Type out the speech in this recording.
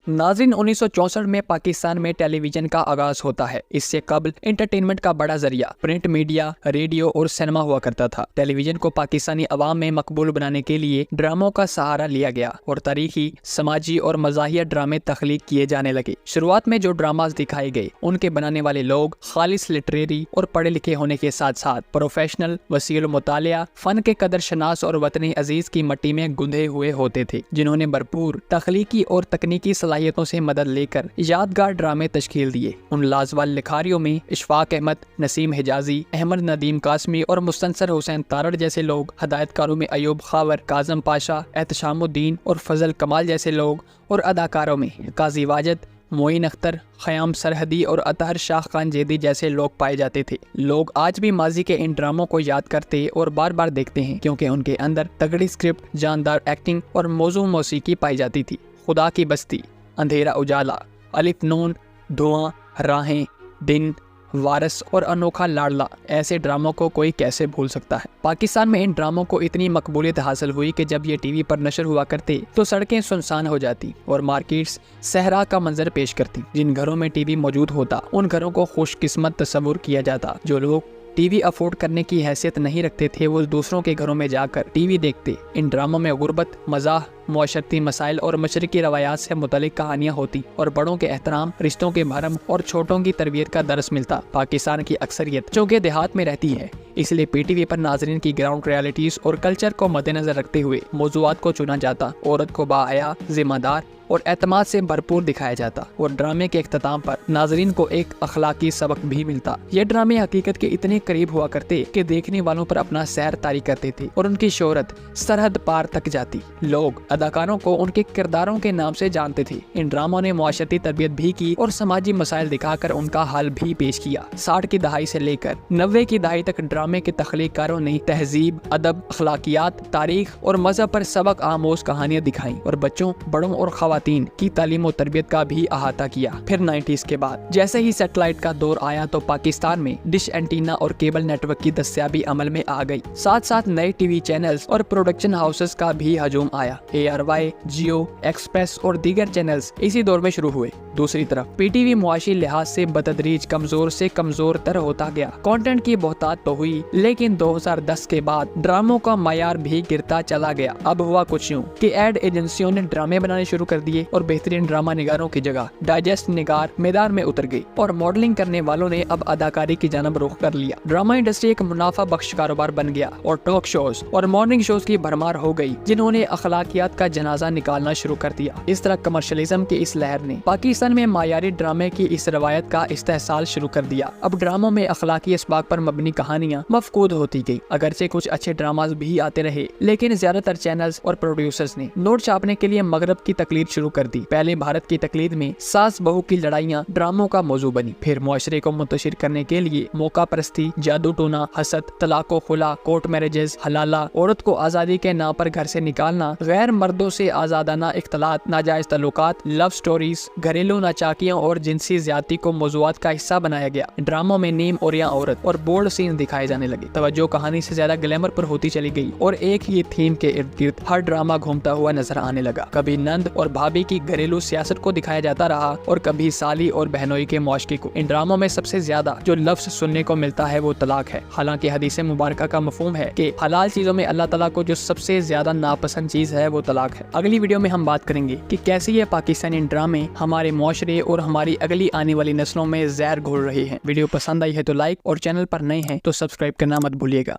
नाज़रीन, 1964 में पाकिस्तान में टेलीविजन का आगाज होता है। इससे कबल एंटरटेनमेंट का बड़ा जरिया प्रिंट मीडिया, रेडियो और सिनेमा हुआ करता था। टेलीविजन को पाकिस्तानी अवाम में मकबूल बनाने के लिए ड्रामों का सहारा लिया गया और तारीखी, समाजी और मज़ाहिया ड्रामे तख्लीक किए जाने लगे। शुरुआत में जो ड्रामाज दिखाए गए उनके बनाने वाले लोग खालिस लिटरेरी और पढ़े लिखे होने के साथ साथ प्रोफेशनल, वसील मुतालिया, फन के कदर शनास और वतनी अजीज की मट्टी में गुंधे हुए होते थे, जिन्होंने भरपूर तख्लीकी और तकनीकी सलाहियतों से मदद लेकर यादगार ड्रामे तश्कील दिए। उन लाजवाब लिखारियों में इशफाक अहमद, नसीम हिजाजी, अहमद नदीम कासमी और मुस्तनसर हुसैन तारड़ जैसे लोग, हदायतकारों में अयूब खावर, काजम पाशा, एहतशामुद्दीन और फजल कमाल जैसे लोग, और अदाकारों में काजी वाजिद, मोइन अख्तर, ख़याम सरहदी और अतहर शाह खान जेदी जैसे लोग पाए जाते थे। लोग आज भी माजी के इन ड्रामों को याद करते और बार बार देखते हैं, क्योंकि उनके अंदर तगड़ी स्क्रिप्ट, जानदार एक्टिंग और मौजू मौसीकी पाई जाती थी। खुदा की बस्ती, अंधेरा उजाला, अलिफ नून, धुआं, राहें, दिन, वारस और अनोखा लाडला, ऐसे ड्रामों को कोई कैसे भूल सकता है। पाकिस्तान में इन ड्रामों को इतनी मकबूलियत हासिल हुई कि जब ये टीवी पर नशर हुआ करते तो सड़कें सुनसान हो जाती और मार्केट्स सहरा का मंजर पेश करती। जिन घरों में टीवी मौजूद होता उन घरों को खुशकिस्मत तस्वुर किया जाता। जो लोग टीवी अफोर्ड करने की हैसियत नहीं रखते थे वो दूसरों के घरों में जाकर टीवी देखते। इन ड्रामों में गुर्बत, मजाह, मुआशरती मसाइल और मशरकी रवायात से मुतलिक कहानियाँ होती और बड़ों के एहतराम, रिश्तों के भरम और छोटों की तरबियत का दर्स मिलता। पाकिस्तान की अक्सरियत चूँकि देहात में रहती है, इसलिए पीटीवी पर नाजरीन की ग्राउंड रियलिटीज और कल्चर को मद्देनजर रखते हुए मौज़ूआत को चुना जाता, औरत को बाहया, जिम्मेदार और एतमाद से भरपूर दिखाया जाता और ड्रामे के इख्तिताम पर नाजरीन को एक अखलाकी सबक भी मिलता। ये ड्रामे हकीकत के इतने करीब हुआ करते कि देखने वालों पर अपना सैर तारी करते थे और उनकी शोहरत सरहद पार तक जाती। लोग अदाकारों को उनके किरदारों के नाम से जानते थे। इन ड्रामों ने मुआशरती तरबियत भी की और समाजी मसाइल दिखाकर उनका हल भी पेश किया। 60 की दहाई से लेकर 90 की दहाई तक ड्रामे के तख्लीककारों ने तहजीब, अदब, अखलाकियात, तारीख और मजहब पर सबक आमोज कहानियाँ दिखाई और बच्चों, बड़ों और खवातीन की तालीम और तरबियत का भी अहाता किया। फिर 90s के बाद जैसे ही सैटेलाइट का दौर आया तो पाकिस्तान में डिश एंटीना और केबल नेटवर्क की दस्तयाबी अमल में आ गई। साथ साथ नए टीवी चैनल्स और प्रोडक्शन हाउसेस का भी हजूम आया। ARY, जियो, एक्सप्रेस और दीगर चैनल्स इसी दौर में शुरू हुए। दूसरी तरफ पीटीवी मुआशी लिहाज से बतदरीज कमजोर से कमजोर तर होता गया। कंटेंट की बहुतात तो हुई, लेकिन 2010 के बाद ड्रामों का मयार भी गिरता चला गया। अब हुआ कुछ यूं कि एड एजेंसियों ने ड्रामे बनाने शुरू कर दिए और बेहतरीन ड्रामा निगारों की जगह डाइजेस्ट निगार मैदान में उतर गई और मॉडलिंग करने वालों ने अब अदाकारी की जानब रुख कर लिया। ड्रामा इंडस्ट्री एक मुनाफा बख्श कारोबार बन गया और टॉक शोज और मॉर्निंग शोज की भरमार हो गई, जिन्होंने अखलाकियात का जनाजा निकालना शुरू कर दिया। इस तरह कमर्शलिज्म की इस लहर ने पाकिस्तान में मायारी ड्रामे की इस रवायत का इस्तेहसाल शुरू कर दिया। अब ड्रामों में अखलाकी इसबाक पर मबनी कहानियां मफकूद होती गई। अगरचे कुछ अच्छे ड्रामाज भी आते रहे, लेकिन ज्यादातर चैनल्स और प्रोड्यूसर्स ने नोट छापने के लिए मगरब की तकलीद शुरू कर दी। पहले भारत की तकलीद में सास बहू की लड़ाइयाँ ड्रामों का मौजू बनी। फिर मुआशरे को मुंतशिर करने के लिए मौका परस्ती, जादू टोना, हसद, तलाको खुला, कोर्ट मैरिजेस, हलाला, औरत को आजादी के नाम पर घर से निकालना, गैर मर्दों से आजादाना इख्तलात, नाजायज तल्लुकात, लव स्टोरीज, घरेलू नाचाकियों और जिनसी ज्यादती को मौजूआत का हिस्सा बनाया गया। ड्रामों में नीम और या औरत और बोल्ड सीन दिखाए जाने लगे। तवज्जो कहानी से ज्यादा ग्लैमर पर होती चली गई और एक ही थीम के इर्द गिर्द हर ड्रामा घूमता हुआ नजर आने लगा। कभी नंद और भाभी की घरेलू सियासत को दिखाया जाता रहा और कभी साली और बहनोई के मुआशके को। इन ड्रामों में सबसे ज्यादा जो लफ्ज सुनने को मिलता है वो तलाक है। हालांकि हदीस मुबारक का मफहूम है कि हलाल चीजों में अल्लाह ताला को जो सबसे ज्यादा नापसंद चीज है वो तलाक है। अगली वीडियो में हम बात करेंगे कि कैसे ये पाकिस्तानी ड्रामे हमारे मुआशरे और हमारी अगली आने वाली नस्लों में जहर घोल रहे हैं। वीडियो पसंद आई है तो लाइक और चैनल पर नए हैं तो सब्सक्राइब करना मत भूलिएगा।